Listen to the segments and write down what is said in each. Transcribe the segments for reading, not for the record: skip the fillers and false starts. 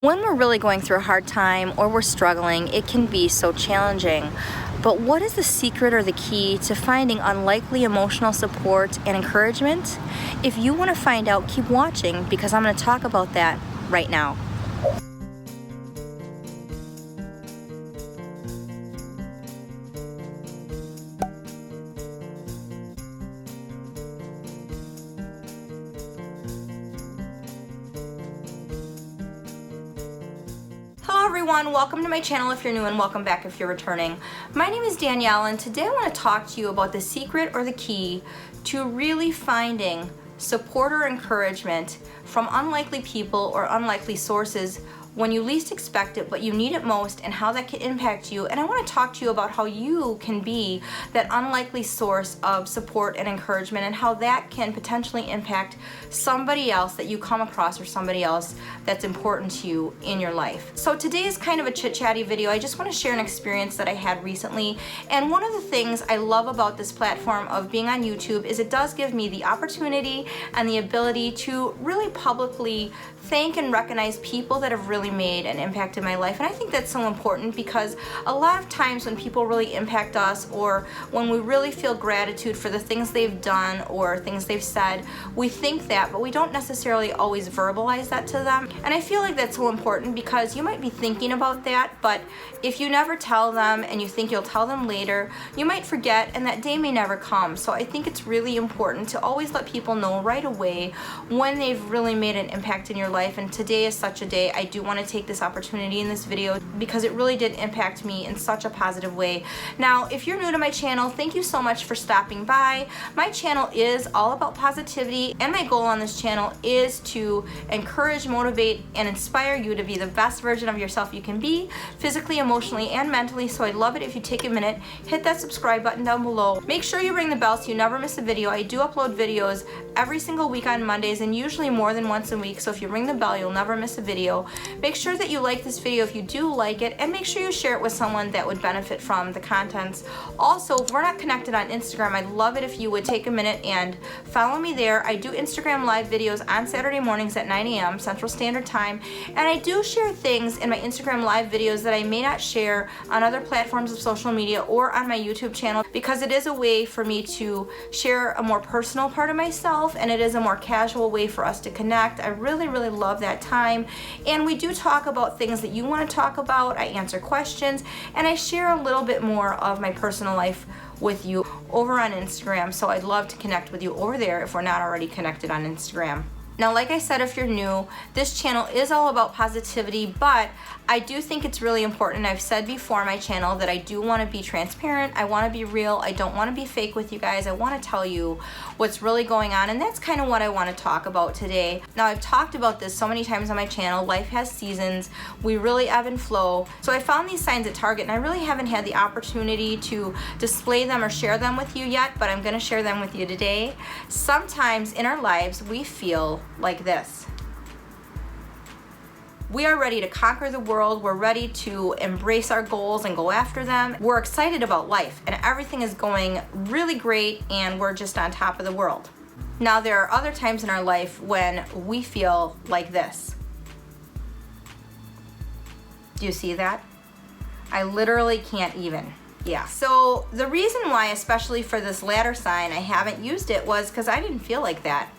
When we're really going through a hard time or we're struggling, it can be so challenging. But what is the secret or the key to finding unlikely emotional support and encouragement? If you want to find out, keep watching because I'm going to talk about that right now. Hello everyone, welcome to my channel if you're new and welcome back if you're returning. My name is Danielle and today I want to talk to you about the secret or the key to really finding support or encouragement from unlikely people or unlikely sources when you least expect it but you need it most, and how that can impact you. And I want to talk to you about how you can be that unlikely source of support and encouragement and how that can potentially impact somebody else that you come across or somebody else that's important to you in your life. So today is kind of a chit-chatty video. I just want to share an experience that I had recently, and one of the things I love about this platform of being on YouTube is it does give me the opportunity and the ability to really publicly thank and recognize people that have really made an impact in my life. And I think that's so important because a lot of times when people really impact us, or when we really feel gratitude for the things they've done or things they've said, we think that, but we don't necessarily always verbalize that to them. And I feel like that's so important because you might be thinking about that, but if you never tell them and you think you'll tell them later, you might forget and that day may never come. So I think it's really important to always let people know right away when they've really made an impact in your life. And today is such a day. I do want to take this opportunity in this video because it really did impact me in such a positive way. Now, if you're new to my channel, thank you so much for stopping by. My channel is all about positivity, and my goal on this channel is to encourage, motivate, and inspire you to be the best version of yourself you can be, physically, emotionally, and mentally. So I'd love it if you take a minute, hit that subscribe button down below. Make sure you ring the bell so you never miss a video. I do upload videos every single week on Mondays and usually more than once a week. So if you ring the bell, you'll never miss a video. Make sure that you like this video if you do like it, and make sure you share it with someone that would benefit from the contents. Also, if we're not connected on Instagram, I'd love it if you would take a minute and follow me there. I do Instagram live videos on Saturday mornings at 9 a.m. Central Standard Time, and I do share things in my Instagram live videos that I may not share on other platforms of social media or on my YouTube channel, because it is a way for me to share a more personal part of myself, and it is a more casual way for us to connect. I really love that time, and we do talk about things that you want to talk about. I answer questions, and I share a little bit more of my personal life with you over on Instagram. So I'd love to connect with you over there if we're not already connected on Instagram. Now, like I said, if you're new, this channel is all about positivity, but I do think it's really important. I've said before on my channel that I do want to be transparent. I want to be real. I don't want to be fake with you guys. I want to tell you what's really going on, and that's kind of what I want to talk about today. Now, I've talked about this so many times on my channel. Life has seasons. We really ebb and flow. So I found these signs at Target, and I really haven't had the opportunity to display them or share them with you yet, but I'm going to share them with you today. Sometimes in our lives, we feel like this. We are ready to conquer the world. We're ready to embrace our goals and go after them. We're excited about life and everything is going really great and we're just on top of the world. Now, there are other times in our life when we feel like this. Do you see that? I literally can't even. Yeah. So the reason why, especially for this latter sign, I haven't used it was because I didn't feel like that.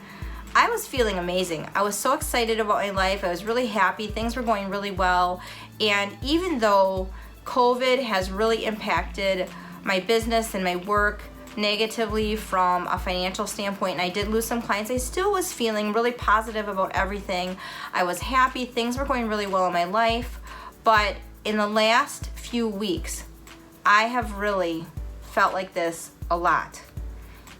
I was feeling amazing. I was so excited about my life. I was really happy. Things were going really well. And even though COVID has really impacted my business and my work negatively from a financial standpoint, and I did lose some clients, I still was feeling really positive about everything. I was happy. Things were going really well in my life. But in the last few weeks, I have really felt like this a lot.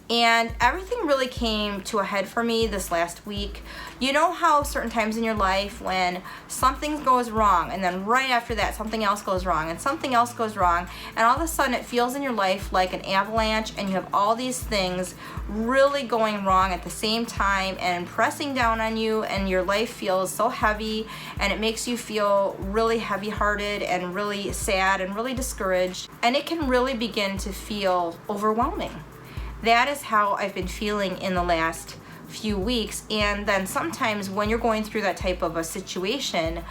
And everything really came to a head for me this last week. You know how certain times in your life when something goes wrong and then right after that something else goes wrong and something else goes wrong, and all of a sudden it feels in your life like an avalanche and you have all these things really going wrong at the same time and pressing down on you, and your life feels so heavy and it makes you feel really heavy-hearted and really sad and really discouraged, and it can really begin to feel overwhelming. That is how I've been feeling in the last few weeks. And then sometimes when you're going through that type of a situation,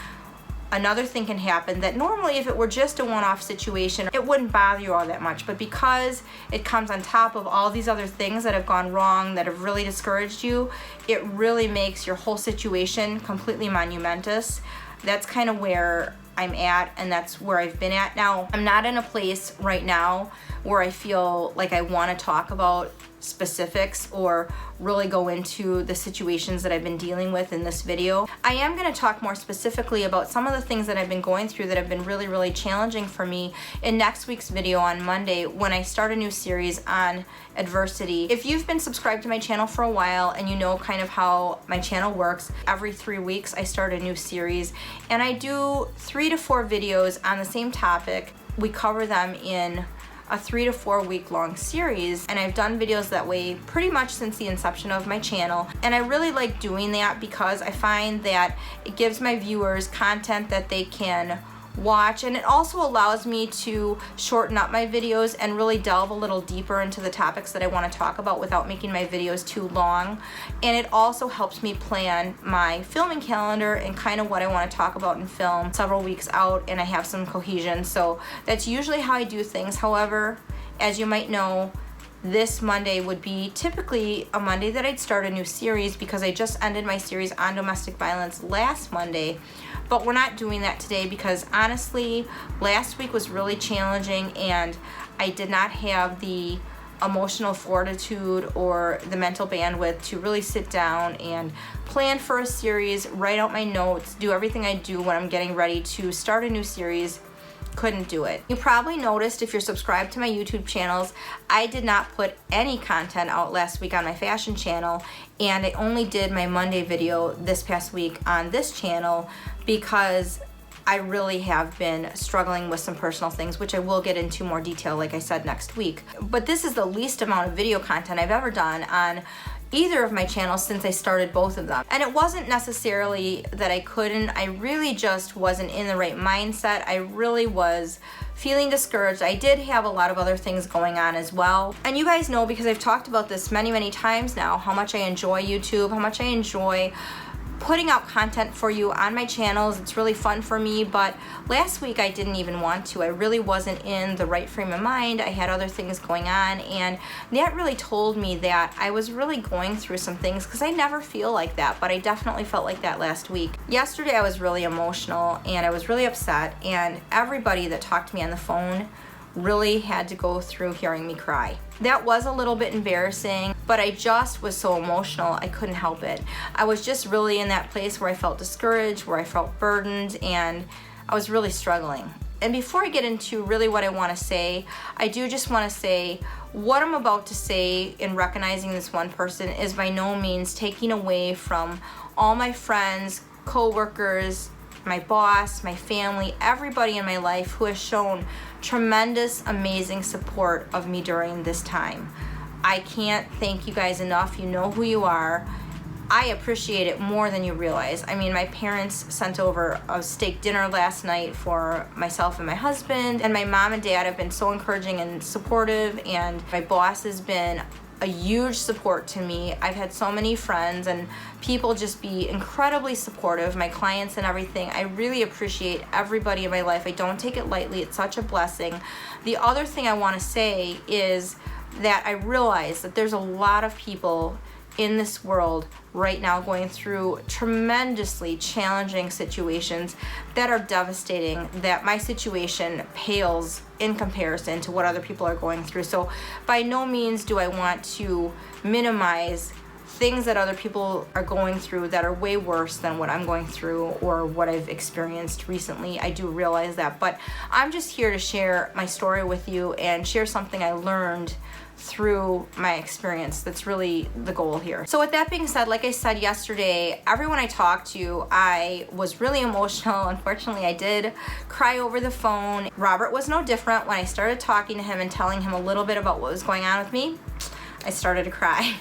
another thing can happen that normally if it were just a one-off situation, it wouldn't bother you all that much. But because it comes on top of all these other things that have gone wrong, that have really discouraged you, it really makes your whole situation completely monumentous. That's kind of where I'm at, and that's where I've been at. Now, I'm not in a place right now where I feel like I want to talk about specifics or really go into the situations that I've been dealing with in this video. I am going to talk more specifically about some of the things that I've been going through that have been really, really challenging for me in next week's video on Monday when I start a new series on adversity. If you've been subscribed to my channel for a while and you know kind of how my channel works, every 3 weeks I start a new series and I do 3 to 4 videos on the same topic. We cover them in a 3 to 4 week long series, and I've done videos that way pretty much since the inception of my channel, and I really like doing that because I find that it gives my viewers content that they can watch, and it also allows me to shorten up my videos and really delve a little deeper into the topics that I want to talk about without making my videos too long. And it also helps me plan my filming calendar and kind of what I want to talk about in film several weeks out, and I have some cohesion. So that's usually how I do things. However, as you might know, this Monday would be typically a Monday that I'd start a new series because I just ended my series on domestic violence last Monday. But we're not doing that today because honestly, last week was really challenging and I did not have the emotional fortitude or the mental bandwidth to really sit down and plan for a series, write out my notes, do everything I do when I'm getting ready to start a new series. Couldn't do it. You probably noticed if you're subscribed to my YouTube channels, I did not put any content out last week on my fashion channel, and I only did my Monday video this past week on this channel because I really have been struggling with some personal things, which I will get into more detail, like I said, next week. But this is the least amount of video content I've ever done on either of my channels since I started both of them. And it wasn't necessarily that I couldn't, I really just wasn't in the right mindset. I really was feeling discouraged. I did have a lot of other things going on as well. And you guys know, because I've talked about this many, many times now, how much I enjoy YouTube, how much I enjoy putting out content for you on my channels. It's really fun for me, but last week I didn't even want to. I really wasn't in the right frame of mind. I had other things going on, and that really told me that I was really going through some things, because I never feel like that, but I definitely felt like that last week. Yesterday I was really emotional and I was really upset, and everybody that talked to me on the phone really had to go through hearing me cry. That was a little bit embarrassing, but I just was so emotional, I couldn't help it. I was just really in that place where I felt discouraged, where I felt burdened, and I was really struggling. And before I get into really what I want to say, I do just want to say what I'm about to say in recognizing this one person is by no means taking away from all my friends, co-workers, my boss, my family, everybody in my life who has shown tremendous, amazing support of me during this time. I can't thank you guys enough. You know who you are. I appreciate it more than you realize. I mean, my parents sent over a steak dinner last night for myself and my husband, and my mom and dad have been so encouraging and supportive, and my boss has been a huge support to me. I've had so many friends and people just be incredibly supportive, my clients and everything. I really appreciate everybody in my life. I don't take it lightly. It's such a blessing. The other thing I want to say is that I realize that there's a lot of people in this world right now going through tremendously challenging situations that are devastating, that my situation pales in comparison to what other people are going through. So by no means do I want to minimize things that other people are going through that are way worse than what I'm going through or what I've experienced recently. I do realize that, but I'm just here to share my story with you and share something I learned through my experience. That's really the goal here. So with that being said, like I said yesterday, everyone I talked to, I was really emotional. Unfortunately, I did cry over the phone. Robert was no different. When I started talking to him and telling him a little bit about what was going on with me, I started to cry.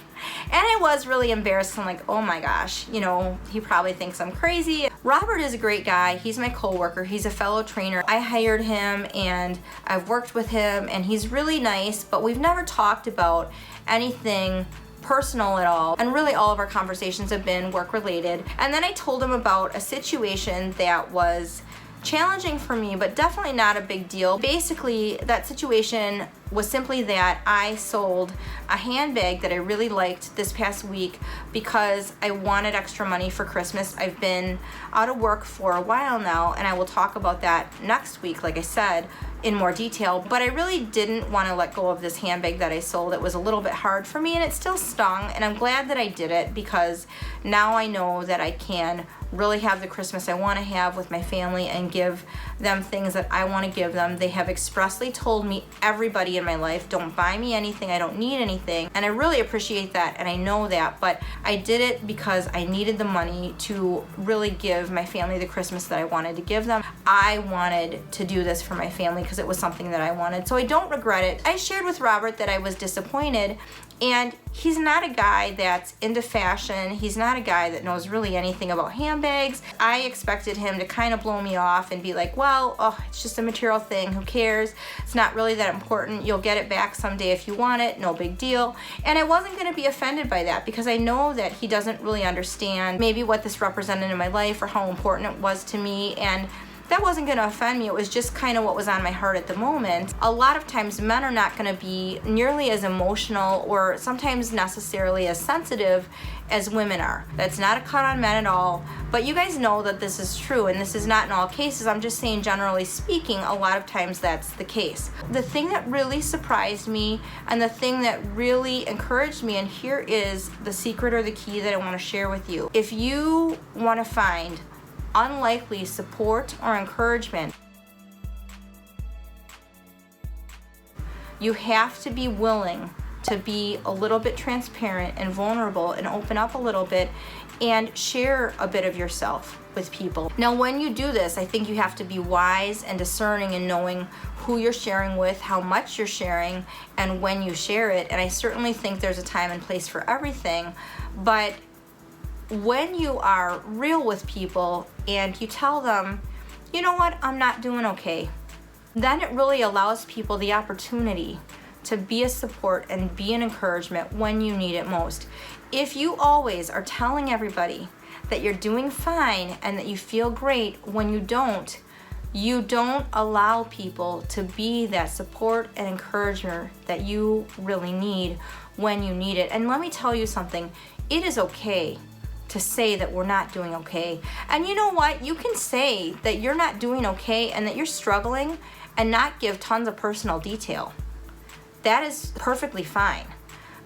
And I was really embarrassed. I'm like, oh my gosh, you know, he probably thinks I'm crazy. Robert is a great guy. He's my co-worker. He's a fellow trainer. I hired him and I've worked with him and he's really nice, but we've never talked about anything personal at all, and really all of our conversations have been work related. And then I told him about a situation that was challenging for me, but definitely not a big deal. Basically, that situation was simply that I sold a handbag that I really liked this past week because I wanted extra money for Christmas. I've been out of work for a while now, and I will talk about that next week, like I said, in more detail. But I really didn't want to let go of this handbag that I sold. It was a little bit hard for me, and it still stung, and I'm glad that I did it because now I know that I can really have the Christmas I want to have with my family and give them things that I want to give them. They have expressly told me, everybody in my life, don't buy me anything, I don't need anything, and I really appreciate that, and I know that, but I did it because I needed the money to really give my family the Christmas that I wanted to give them. I wanted to do this for my family because it was something that I wanted, so I don't regret it. I shared with Robert that I was disappointed, and he's not a guy that's into fashion. He's not a guy that knows really anything about handbags. I expected him to kind of blow me off and be like, well, it's just a material thing. Who cares? It's not really that important. You'll get it back someday if you want it. No big deal. And I wasn't going to be offended by that because I know that he doesn't really understand maybe what this represented in my life or how important it was to me. And that wasn't going to offend me. It was just kind of what was on my heart at the moment. A lot of times men are not going to be nearly as emotional or sometimes necessarily as sensitive as women are. That's not a cut on men at all, but you guys know that this is true, and this is not in all cases. I'm just saying, generally speaking, a lot of times that's the case. The thing that really surprised me and the thing that really encouraged me, and here is the secret or the key that I want to share with you. If you want to find unlikely support or encouragement, you have to be willing to be a little bit transparent and vulnerable and open up a little bit and share a bit of yourself with people. Now, when you do this, I think you have to be wise and discerning in knowing who you're sharing with, how much you're sharing, and when you share it. And I certainly think there's a time and place for everything, but when you are real with people and you tell them, you know what, I'm not doing okay, then it really allows people the opportunity to be a support and be an encouragement when you need it most. If you always are telling everybody that you're doing fine and that you feel great when you don't allow people to be that support and encouragement that you really need when you need it. And let me tell you something, it is okay to say that we're not doing okay. And you know what? You can say that you're not doing okay and that you're struggling and not give tons of personal detail. That is perfectly fine.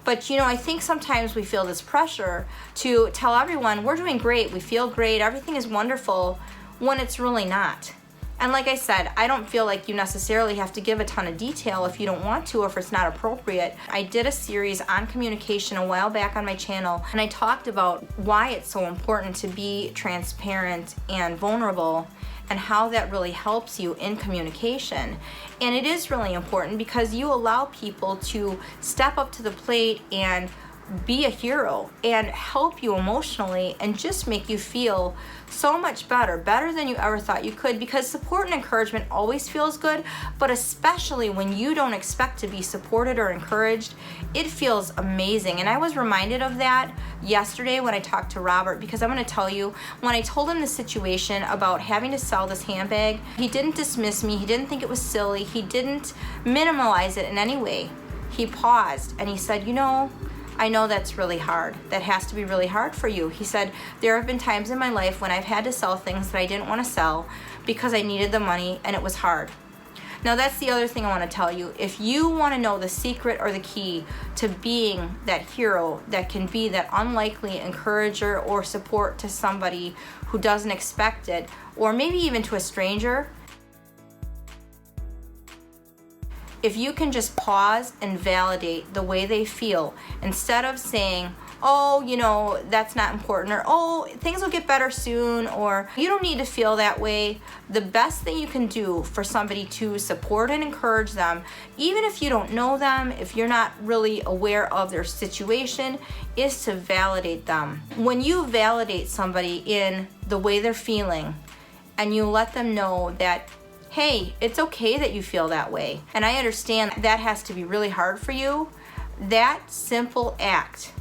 But I think sometimes we feel this pressure to tell everyone we're doing great, we feel great, everything is wonderful, when it's really not. And like I said, I don't feel like you necessarily have to give a ton of detail if you don't want to or if it's not appropriate. I did a series on communication a while back on my channel, and I talked about why it's so important to be transparent and vulnerable and how that really helps you in communication. And it is really important because you allow people to step up to the plate and be a hero and help you emotionally and just make you feel so much better than you ever thought you could, because support and encouragement always feels good, but especially when you don't expect to be supported or encouraged, it feels amazing. And I was reminded of that yesterday when I talked to Robert, because I'm going to tell you, when I told him the situation about having to sell this handbag, he didn't dismiss me, he didn't think it was silly, he didn't minimalize it in any way. He paused and he said, I know that's really hard. That has to be really hard for you. He said, there have been times in my life when I've had to sell things that I didn't want to sell because I needed the money and it was hard. Now that's the other thing I want to tell you. If you want to know the secret or the key to being that hero that can be that unlikely encourager or support to somebody who doesn't expect it, or maybe even to a stranger, if you can just pause and validate the way they feel, instead of saying, that's not important, or things will get better soon, or you don't need to feel that way. The best thing you can do for somebody to support and encourage them, even if you don't know them, if you're not really aware of their situation, is to validate them. When you validate somebody in the way they're feeling and you let them know that, hey, it's okay that you feel that way, and I understand that has to be really hard for you, that simple act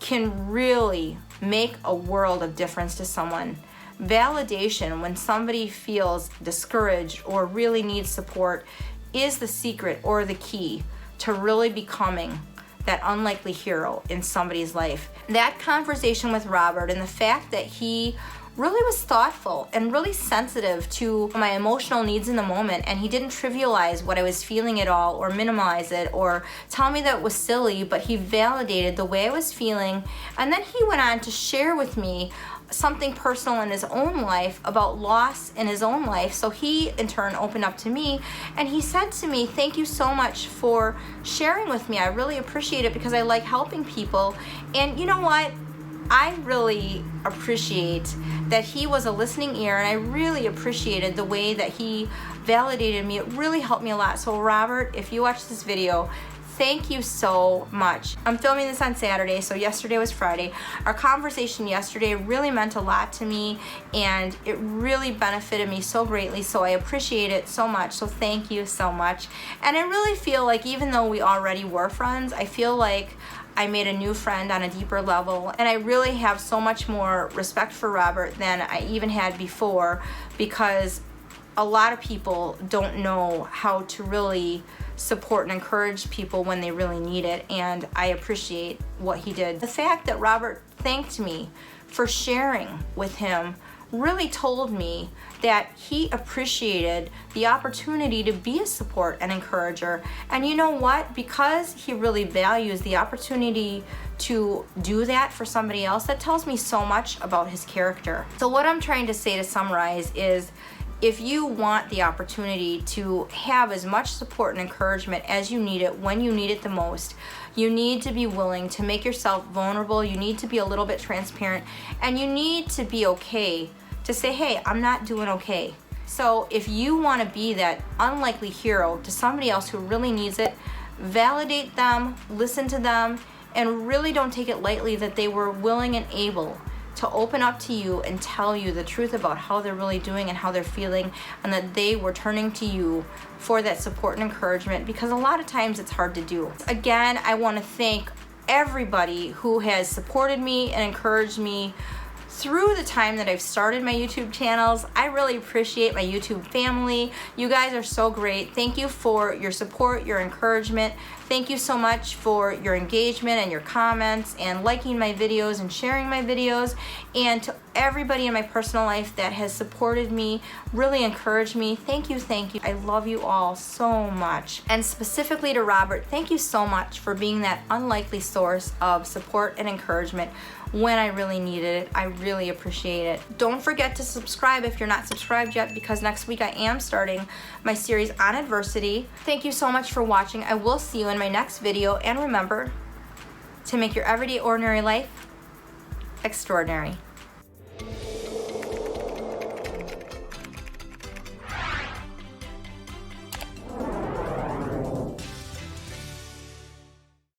can really make a world of difference to someone. Validation when somebody feels discouraged or really needs support is the secret or the key to really becoming that unlikely hero in somebody's life. That conversation with Robert and the fact that he really was thoughtful and really sensitive to my emotional needs in the moment, and he didn't trivialize what I was feeling at all or minimize it or tell me that it was silly, but he validated the way I was feeling. And then he went on to share with me something personal in his own life about loss in his own life. So he in turn opened up to me, and he said to me, "Thank you so much for sharing with me. I really appreciate it because I like helping people." And you know what? I really appreciate that he was a listening ear, and I really appreciated the way that he validated me. It really helped me a lot. So Robert, if you watch this video, thank you so much. I'm filming this on Saturday, so yesterday was Friday. Our conversation yesterday really meant a lot to me, and it really benefited me so greatly, so I appreciate it so much. So thank you so much. And I really feel like even though we already were friends, I feel like I made a new friend on a deeper level, and I really have so much more respect for Robert than I even had before, because a lot of people don't know how to really support and encourage people when they really need it, and I appreciate what he did. The fact that Robert thanked me for sharing with him really told me that he appreciated the opportunity to be a support and encourager. And you know what? Because he really values the opportunity to do that for somebody else, that tells me so much about his character. So what I'm trying to say to summarize is, if you want the opportunity to have as much support and encouragement as you need it when you need it the most, you need to be willing to make yourself vulnerable. You need to be a little bit transparent, and you need to be okay to say, "Hey, I'm not doing okay." So if you want to be that unlikely hero to somebody else who really needs it, validate them, listen to them, and really don't take it lightly that they were willing and able to open up to you and tell you the truth about how they're really doing and how they're feeling, and that they were turning to you for that support and encouragement, because a lot of times it's hard to do. Again, I want to thank everybody who has supported me and encouraged me through the time that I've started my YouTube channels. I really appreciate my YouTube family. You guys are so great. Thank you for your support, your encouragement. Thank you so much for your engagement and your comments and liking my videos and sharing my videos. And to everybody in my personal life that has supported me, really encouraged me, thank you, thank you. I love you all so much. And specifically to Robert, thank you so much for being that unlikely source of support and encouragement when I really needed it. I really appreciate it. Don't forget to subscribe if you're not subscribed yet, because next week I am starting my series on adversity. Thank you so much for watching. I will see you in my next video, and remember to make your everyday ordinary life extraordinary.